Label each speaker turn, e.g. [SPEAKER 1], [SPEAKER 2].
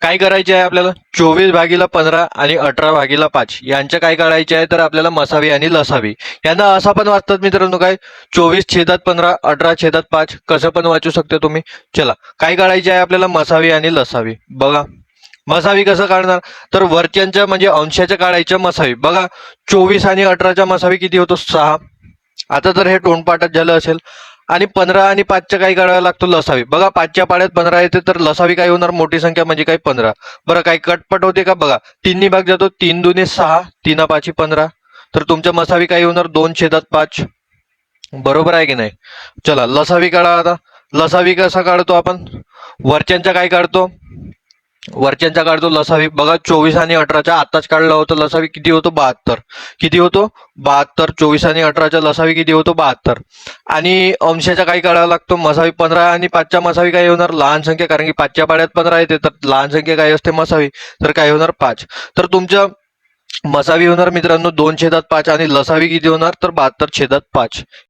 [SPEAKER 1] काय करायचे आहे आपल्याला 24/15 आणि 18/5 यांच्या काय काढायचे आहे तर आपल्याला मसावी आणि लसावी. यांना असा पण वाचतात मित्रांनो काय 24/15 18/5 कसं पण वाचू शकता तुम्ही. चला काय काढायचे आहे आपल्याला मसावी आणि लसावी. बघा मसावी कसं काढणार तर वरच्यांच्या म्हणजे अंशाच्या काढायच्या मसावी. बघा 24 आणि 18च्या मसावी किती होतो 6. आता तर हे तोंडपाठात झालं असेल. आणि 15 आणि 5च्या काही काढावा लागतो लसावी. बघा 5च्या पाड्यात 15 येते तर लसावी काय होणार मोठी संख्या म्हणजे काय 15. बरं काही कटपट होते का बघा 3 भाग जातो 3 दुने 6 3 5 15. तर तुमच्या मसावी काय होणार 2/5. बरोबर आहे की नाही. चला लसावी काढा. आता लसावी कसा काढतो आपण वरच्यांच्या काय काढतो वरच्यांचा काढतो लसावी. बघा 24 आणि 18च्या आताच काढला होता लसावी किती होतो 72. किती होतो 72. 24 आणि 18च्या लसावी किती होतो 72. आणि अंशाचा काय काढावा लागतो मसावी 15 आणि 5च्या मसावी काय होणार लहान संख्या कारण की 5च्या पाड्यात 15 येते तर लहान संख्या काय असते मसावी तर काय होणार 5. तर तुमच्या मसावी होणार मित्रांनो 2/5 आणि लसावी किती होणार तर 72/5.